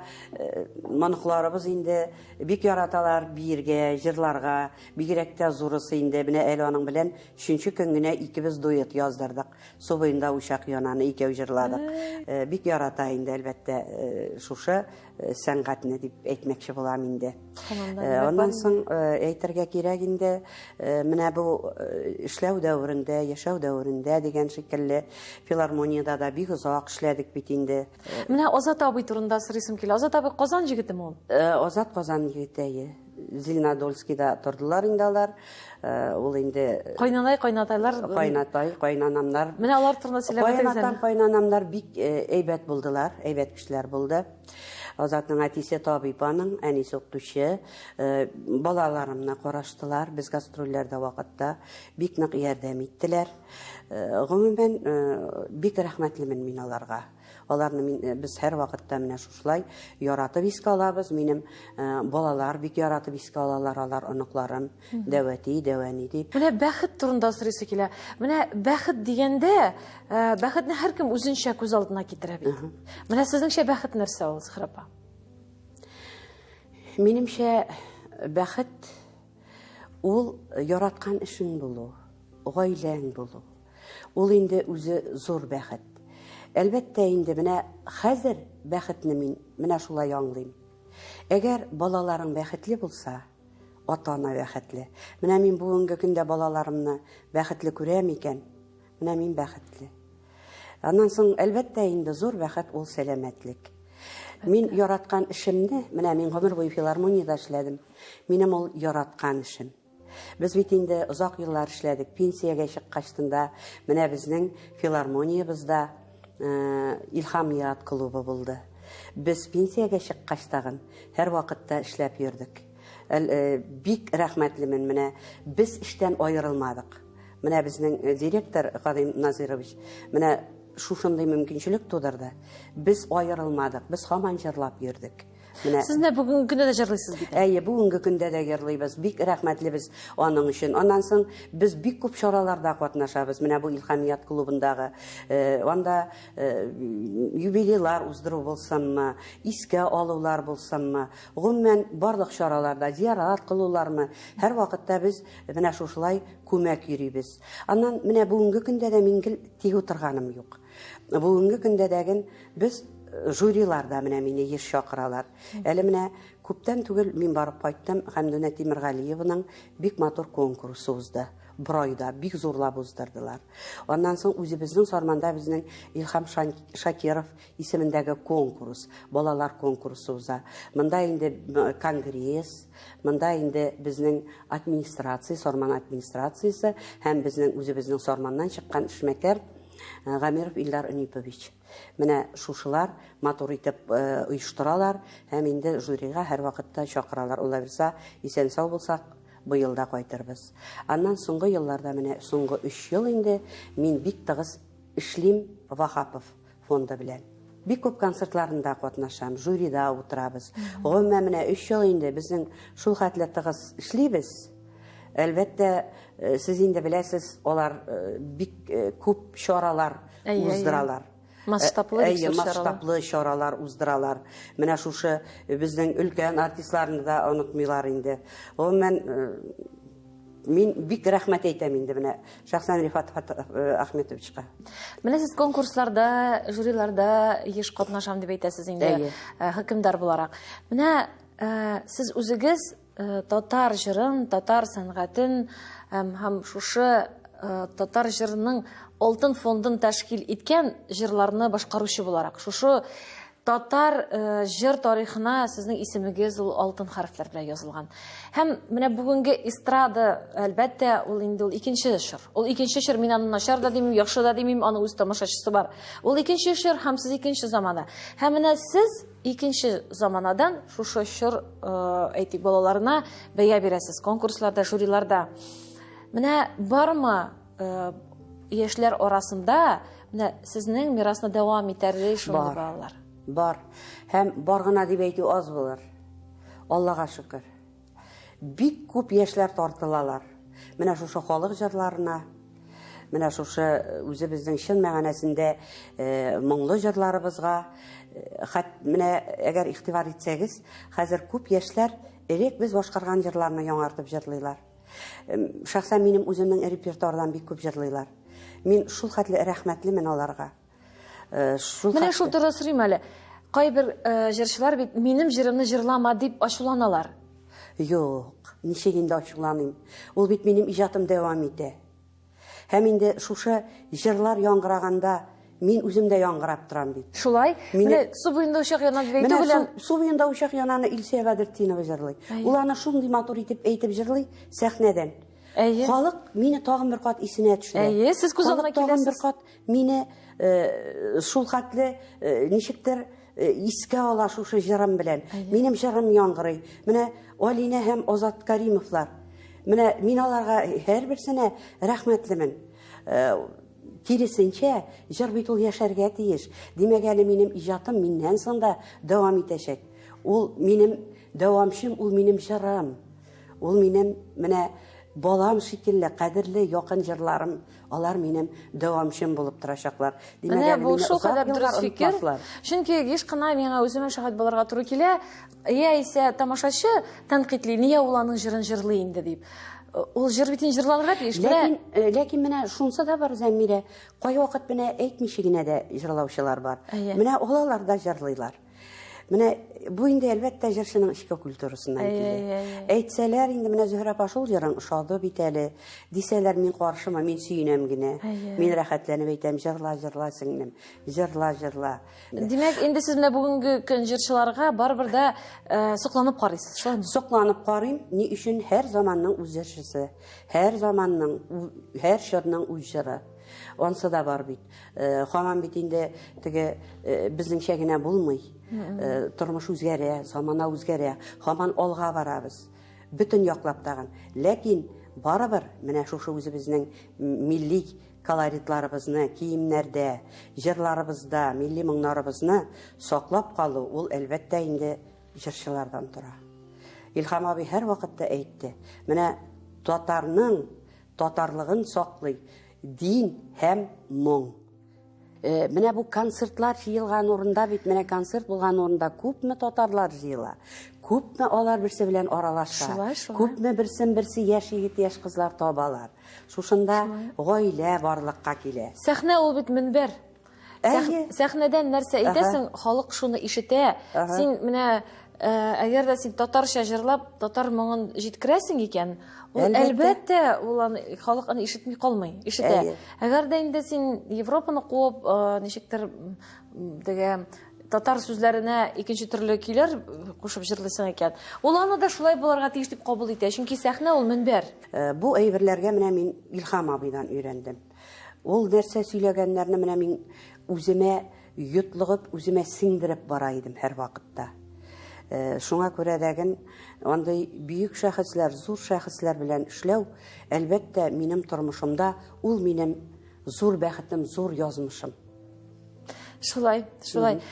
маныкларыбыз инде бик яраталар биергә, җырларга, бигрәк тә зурысы инде менә әле аның белән 3нче көн генә икебез дуэт яздырдык. Су буенда учак янаны икәү җырладык. Бик ярата инде әлбәттә шушы сәнгатьне дип әйтмәкче булам инде. Оннан соң әйтергә кирәк инде менә бу эшләү дәврендә, яшәү дәврендә дигән шикелле филармониядә дә бик озак эшләдек бит инде. Менә Азат абый турында сорыйсым килә. Азат абый Казан җигетеме ул? Азат Казан егете. Зеленодольскида тордылар инде алар. Ул инде Кайнатайлар, кайнанамнар. Менә алар турында сөйләп әйтәсез. Кайнанамнар бик әйбәт булдылар, әйбәт кешеләр булды. Азатның әтисе табибаның, әнисе укытучы, балаларымны караштылар. Без гастрольләрдә вакытта бик нык ярдәм иттеләр. Гомумән бик рәхмәтлемен мин аларга. Аларны без һәр вакытта менә шушылай яратып искә алабыз. Минем балалар бик яратып искә алалар, алар оныкларым, дәвәти, дәвәни дип. Менә бәхет турында сорыйсы килә. Менә бәхет дигәндә, бәхетне һәркем үзенчә күз алдына китерә бит. Менә сезнеңчә бәхет нәрсә ул, Зөһрә апа? Минемчә бәхет ул яраткан эшең булу, гаиләң булу. Ул инде үзе зур бәхет. Әлбәттә инде менә хәзер бәхетне мин менә шулай аңлыйм. Әгәр балаларың бәхетле булса, ата-ана бәхетле. Менә мин бүгенге көндә балаларымны бәхетле күрәм икән. Менә мин бәхетле. Аннан соң әлбәттә инде зур бәхет ул сәламәтлек. Мин яраткан эшемне, менә мин гомер буе филармониядә эшләдем. Минем ул яраткан эшем. Без бит инде озак еллар эшләдек. Пенсиягә чыккачтында менә безнең филармониябызда Илһамият клубы булды. Без пенсиягә чыккачтагын һәр вакытта эшләп йөрдек. Бик рәхмәтлемен, менә без эштән аерылмадык. Менә безнең директор Кадим Назирович менә шушындай мөмкинчелек тудырды. Без аерылмадык, без һаман җырлап йөрдек. Сез менә бүгенге көндә дә җырлыйсыз бит. Әйе, бүгенге көндә дә йырлыйбыз. Бик рәхмәтлебез аның өчен. Аннан соң без бик күп чараларда катнашабыз. Менә бу Илһамият клубындагы. Анда юбилейлар уздыру булсынмы, искә алулар булсынмы, гомумән барлык чараларда зиярат кылулармы, һәр вакытта без менә шушылай күмәк йөрибез. Аннан менә бүгенге көндә дә мин тигү торганым юк. Бүгенге көндә дәген без жюриларда менә мине еш чакыралар. Әле менә күптән түгел мин барып кайттым, Хәмдүнә Тимергалиеваның бик матур конкурсы узды. Бройда бик зурлап уздырдылар. Аннан соң үзебезнең Сарманда безнең Илһам Шакиров исемендәге конкурс, балалар конкурсы уза. Монда инде конгресс, монда инде безнең администрация, Сарман администрациясе һәм безнең үзебезнең Сарманнан чыккан эшмәкәр Гамиров Ильдар Önipovich. Менә шушылар матур итеп оештыралар һәм инде жюрига һәр вакытта чакыралар. Улар булса, исән сау булсак, быел да кайтырбыз. Аннан соңгы елларда менә соңгы 3 ел инде мин бик тыгыз эшлим Вахапов фонды белән. Бик күп концертларында катнашам, жюрида утырабыз. Гомумән менә 3 ел инде безнең шул хәтле тыгыз эшлибез. Әлбәттә, сез инде беләсез, алар бик күп чаралар уздыралар. Масштаблы чаралар уздыралар. Менә шушы безнең өлкән артистларны да онытмыйлар инде. Гомумән мин бик рәхмәт әйтәм инде менә шәхсән Рифат Ахметовичка. Менә сез конкурсларда, жюриларда еш катнашам дип әйтәсез инде, хөкемдар буларак. Менә сез үзегез татар җырын, татар сәнгатен һәм шушы татар җырының алтын фондын тәшкил иткән җырларны башкаручы буларак, шушы татар җыр тарихына сезнең исемегез ул алтын хәрефләр белән язылган. Һәм менә бүгенге эстрада, әлбәттә, ул инде ул икенче җыр. Ул икенче җыр, мин аны начар да димим, яхшы да димим, аны үз тамашачысы бар. Ул икенче җыр һәм сез икенче заманда. Һәм менә сез икенче заманадан шушы җыр әйтик балаларына бәя бирәсез конкурсларда, жюриларда. Менә бармы яшьләр арасында менә сезнең мирасны дәвам итәргә шундый балалар? Бар. Һәм бар гына дип әйтү аз булыр. Аллага шөкер. Бик күп яшьләр тартылалар. Менә шушы халык җырларына, менә шушы үзебезнең чын мәгънәсендә моңлы җырларыбызга, менә әгәр игътибар итсәгез, хәзер күп яшьләр элек без башкарган җырларны яңартып җырлыйлар. Шәхсән минем үземнең репертуардан бик күп җырлыйлар. Мин шул хәтле рәхмәтлемен аларга. Менә шул туры сорыйм әле. Кайбер җырчылар бит минем җырымны җырлама дип ачуланалар. Юк, ничек инде ачуланыйм. Ул бит минем иҗатым дәвам итә. Һәм инде шушы җырлар яңгыраганда мин үзем дә яңгырап торам бит. Шулай? Менә су буенда учак янады дип әйтү белән су буенда учак янаны Илсия Бәдретдинова җырлый. Ул аны шундый матур итеп әйтеп җырлый сәхнәдән. Халык мине тагын бер кат исенә төшә. Әйе, сез күз алдына киләсез. Тагын бер кат мине шул хәтле ничектер искә ала шушы җырым белән. Минем җырым яңгырый. Менә Алина һәм Азат Каримовлар. Менә мин аларга һәрберсенә рәхмәтлемен. Киресенчә, җыр бит ул яшәргә тиеш. Димәк, әле минем иҗатым миннән соң да дәвам итәчәк. Ул минем дәвамчым, ул минем җырым. Ул минем менә балам шикелле, кадерле, якын җырларым, алар минем дәвамчым булып торачаклар. Димәк, әле бу шул кадәр дөрес фикер. Чөнки еш кына миңа үземә шаһит булырга туры килә. Яисә тамашачы тәнкыйтьли, нигә ул аның җырын җырлый инде дип. Ул җыр битен җырларга тиеш. Ләкин менә шунсы да бар, Зәмирә. Кай вакыт менә әйтмичә генә дә җырлаучылар бар. Менә алалар да җырлыйлар. Менә бу инде әлбәттә җырчының ичке культурасыннан килә. Әйтсәләр инде менә Зөһрә Пашул җырын ошады бит әле. Дисәләр мин каршыма, мин сөенәм генә. Мин рәхәтләнеп әйтәм, җырла сеңнем. Җырла. Димәк, инде сез менә бүгенге көн җырчыларга барыбер дә сокланып карыйсыз, шулаймы? Сокланып карыйм. Ни өчен һәр заманның үз җырчысы, һәр заманның, һәр чорның үз җыры. Онсы да бар бит. Хаман бит инде теге безнеңчә генә булмый. Тормыш үзгәрә, замана үзгәрә. Хаман алга барабыз. Бүтән яклап тагын. Ләкин барыбер менә шушы үзебезнең милли колоритларыбызны, киемнәрдә, җырларыбызда, милли моңнарыбызны саклап калу, ул әлбәттә инде җырчылардан тора. Илһам абый һәр вакытта әйтте. Менә татарлыгын саклый дин һәм моң. Менә бу концертлар җыелган урында бит, менә концерт булган урында күпме татарлар җыела. Күпме алар берсе белән аралаша. Күпме берсе яшь егет, яшь кызлар табалар. Шушында гаилә барлыкка килә. Сәхнә ул бит минбәр. Сәхнәдән нәрсә әйтәсең, халык шуны ишетә. Син менә әгәр дә син татарча җырлап, татар моңын җиткерәсең икән, ул әлбәттә ул халык аны ишетми калмый, ишетә. Әгәр дә инде син Европаны куып, ничектер дигән татар сүзләренә икенче төрле көйләр кушып җырлыйсың икән, ул аны да шулай булырга тиеш дип кабул итә, чөнки сәхнә ул минбәр. Бу әйберләргә менә мин Илһам абыйдан өйрәндем. Ул нәрсә сөйләгәннәрне менә мин үземә йотлыгып, үземә сиңдереп бара идем һәр вакытта. Шуңа күрә дәген андай бүйек шәхесләр, зур шәхесләр белән эшләү, әлбәттә минем тормышымда ул минем зур бәхетем, зур язмышым. Шулай.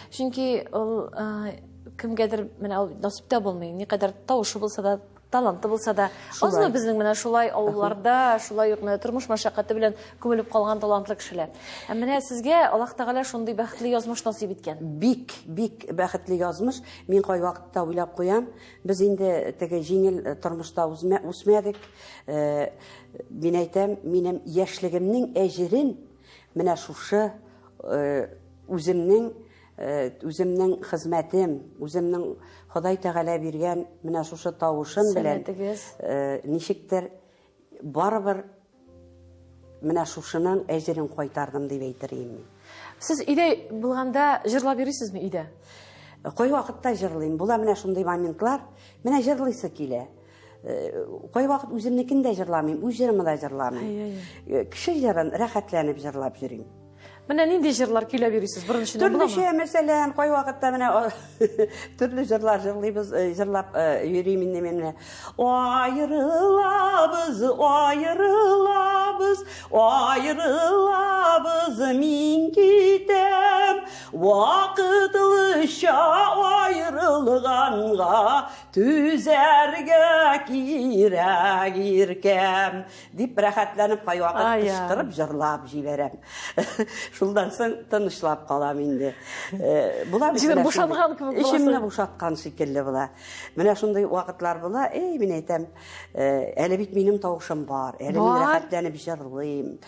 Чөнки ул кемгәдер менә ул насыйпта булмый, никадәр тавышы булса да, таланты булса да, азны безнең менә шулай авылларда, шулай ук менә тормыш мәшәкате белән күмелеп калган талантлы кешеләр. Менә сезгә Аллаһ Тәгалә шундый бәхетле язмыш насыйп иткән. Бик бәхетле язмыш. Мин кай вакытта уйлап куям, без инде теге җиңел тормышта үсмәдек. Мин әйтәм, минем яшьлегемнең әҗерен менә шушы үземнең хезмәтем, үземнең Ходай Тәгалә биргән менә шушы тавышым белән ничектер барыбер менә шушының әҗерен кайтардым дип әйтергә. Сез өйдә булганда җырлап йөрисезме өйдә? Кай вакытта җырлыйм. Була менә шундый моментлар, менә җырлыйсы килә. Кай вакыт үземнекен дә җырламыйм, үз җырымны да җырламыйм. Кеше җырын рәхәтләнеп җырлап йөрим. Менә нинди җырлар көйләп йөрисез? Беренчедән буламы? Төрлечә, мәсәлән, кай вакытта менә төрле җырлар җырлыйбыз, җырлап йөрим инде менә. Аерылабыз, мин китәм, вакытлыча аерылганга түзәргә кирәк иркәм дип рәхәтләнеп кай вакыт кычкырып җырлап җибәрәм. Шулдан соң тынычлап калам инде. Була бушанган кебек буласың. Ичемне бушаткан шикелле була. Менә шундый вакытлар була. Мин әйтәм, әле бит минем тавышым бар. Әле мин рәхәтләнеп җырлыйм.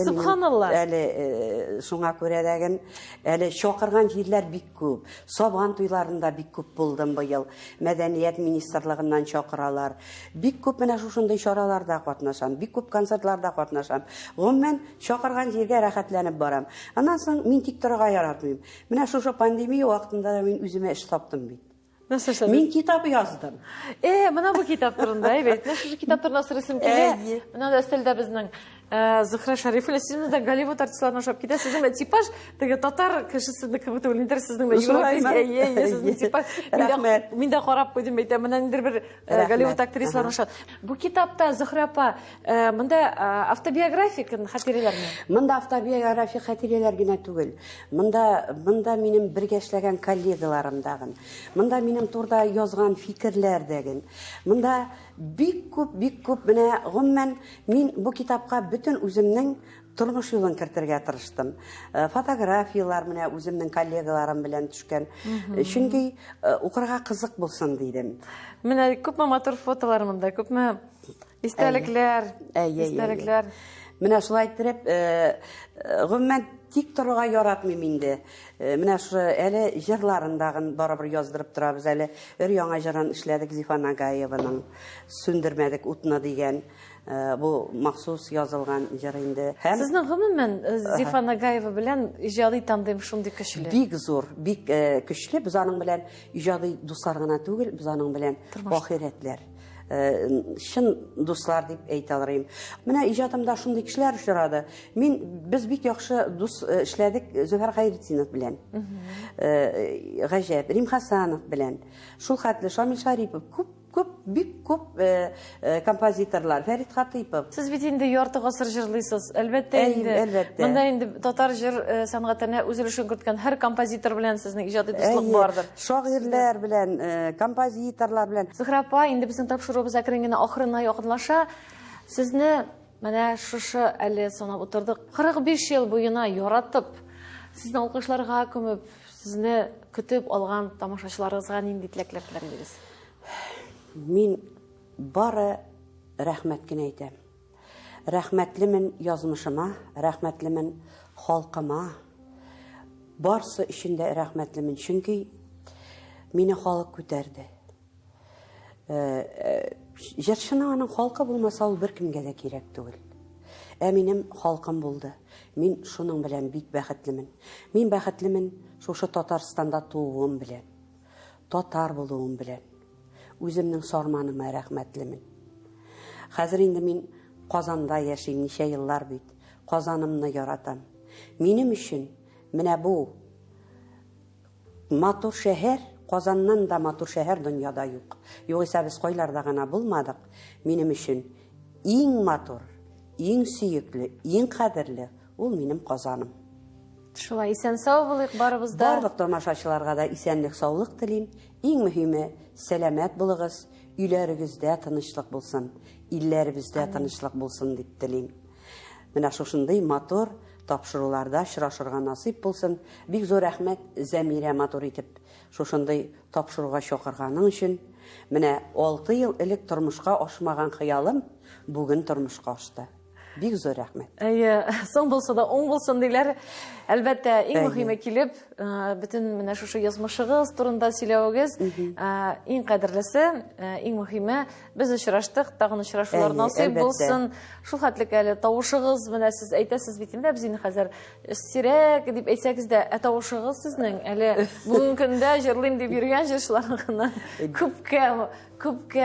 Субханалла. Әле шуңа күрә дәген, әле чакырган җирләр бик күп. Сабан туйларында бик күп булдым быел. Мәдәният министрлыгыннан чакыралар. Бик күп менә шушындый чараларда катнашам. Бик күп концертларда катнашам. Гомумән чакырган җиргә рәхәтләнеп барам. Аннан соң мин тик торырга яратмыйм. Менә шушы пандемия вакытында да мин үземә эш таптым бит. Мин китап яздым. Менә бу китап турында, әйбәт. Менә шушы китаптан насырысым килә. Менә да өстәлдә безнең Зөһрә Шәрифова, сизме да Голливуд артистларына ошап китә. Сезнең бу типаж, теге татар кешесенең кебек түгел, интерес сезнең бу европейский, сезнең типаж. Мин дә карап куйдым, әйтәм, менә ниндидер бер Голливуд актрисаларына ошат. Бу китапта Зөһрә апа, монда автобиографик хатирәләрме? Монда автобиографик хатирәләр генә түгел. Монда минем бергә эшләгән коллегаларым дагы. Монда минем турда язган фикерләр дәген. Монда бик күп менә гомумән мин бу китапка бүтән үземнең тормыш юлын кертергә тырыштым. Фотографиялар менә үземнең коллегаларым белән төшкән. Чөнки укырга кызык булсын дидем. Менә күпме матур фотолар монда, күпме истәлекләр. Менә шулай итеп, гомумән тик торырга яратмыйм инде. Менә шу әле җырларындагы барыбер яздырып торабыз, әле өр-яңа җырын эшләдек Зифа Нагаеваның «Сүндермәдек утны» дигән. Бу махсус язылган җыр инде. Сезнең гомумән Зифа Нагаева белән иҗади тандем шундый көчле. Бик зур, бик көчле. Без аның белән иҗади дуслар гына түгел, без аның белән ахирәтләр. Шын дуслар дип әйтә алырым. Менә иҗатымда шундый кешеләр очрады. Без бик яхшы дус эшләдек Зөһәр Хәйретдинов белән. Гаҗәп, Рим Хәсәнов белән. Шул хәтле Шамил Шарипов бик күп композиторлар. Фәрит Хатыйпов. Сез бит инде ярты гасыр җырлыйсыз. Әлбәттә инде. Әлбәттә. Монда инде татар җыр сәнгатенә үзелешен керткән һәр композитор белән сезнең иҗади дуслык бардыр. Шагыйрьләр белән, композиторлар белән. Зөһрә апа, инде безнең тапшыруыбыз әкрен генә ахырына якынлаша. Сезне менә шушы әле санап утырдык. 45 ел буена яратып, сезне алкышларга күмеп, сезне көтеп алган тамашачыларыгызга нинди теләкләр теләдегез? Мин бары рәхмәт кенә әйтәм. Рәхмәтлемен язмышыма, рәхмәтлемен халкыма. Барсы өчен дә рәхмәтлемен, чөнки мине халык күтәрде. Җырчының аның халкы булмаса, ул беркемгә дә кирәк түгел. Ә минем халкым булды. Мин шуның белән бик бәхетлемен. Мин бәхетлемен шушы Татарстанда тууым белән, татар булуым белән. Үземнең сарманыма рәхмәтлемен. Хәзер инде мин Казанда яшим, ничә еллар бит. Казанымны яратам. Минем өчен менә бу матур шәһәр, Казаннан да матур шәһәр дөньяда юк. Югыйсә без кайларда гына булмадык. Минем өчен иң матур, иң сөекле, иң кадерле ул минем Казаным. Шулай исән-сау булыйк барыбыз да. Барлык тамашачыларга да исәнлек, саулык телим. Иң мөһиме, сәламәт булыгыз, өйләрегездә тынычлык булсын, илләребездә тынычлык булсын дип телим. Менә шушындый матур тапшыруларда очрашырга насыйп булсын. Бик зур рәхмәт Зәмирә матур итеп шушындый тапшыруга чакырганың өчен. Менә 6 ел элек тормышка ашмаган хыялым бүген тормышка ашты. Бик зур рәхмәт. Соң булса да оң булсын диләр. Әлбәттә, иң мөһиме килеп, бөтен менә шушы язмышыгыз турында сөйләвегез, иң кадерлесе, иң мөһиме, без очраштык, тагын очрашулар насыйп булсын. Шул хәтлек әле тавышыгыз, менә сез әйтәсез бит инде, без инде хәзер сирәк дип әйтсәгез дә, тавышыгыз сезнең әле бүген көндә җырлыйм дип йөргән җырчыларның күпкә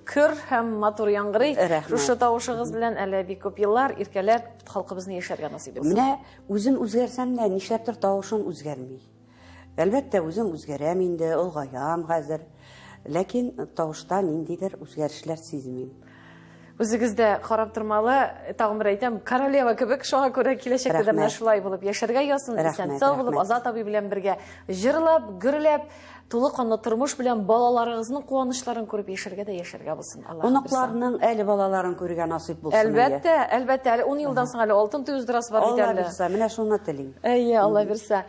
көр һәм матур яңгырый. Шушы тавышыгыз белән әле бик күп еллар иркәләп халкыбызны яшәргә насыйп булсын. Менә үзем үзгәрсәм дә нишләптер тавышым үзгәрми. Әлбәттә үзем үзгәрәм инде, улгаям хәзер. Ләкин тавышта ниндидер үзгәрешләр сизмим. Үзегездә карап тормалы, тагын бер әйтәм, королева кебек, шуңа күрә киләчәктә дә менә шулай булып яшәргә язсын, исән-сау булып, Азат абый белән бергә җырлап, гөрләп, тулы канлы тормыш белән балаларыгызның куанычларын күреп яшәргә дә яшәргә булсын. Аллаһ Оныкларның әле балаларын күргән насыйп булсын. Әлбәттә, әлбәттә, әле 10 елдан соң әле алтын туйдырасы бар бит әле. Алла бирсә, менә шуны телим. Алла бирсә.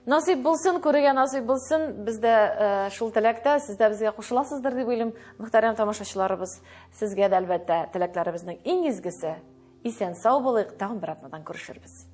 Насыйп булсын, күргән насыйп булсын. Бездә шул теләктә, сез дә безгә кушыласыздыр дип уйлыйм. Мөхтәрәм тамашачыларыбыз, сезгә дә әлбәттә теләкләребезнең иң изгесе. Исән-сау булыйк, тагын бер атнадан күрешербез.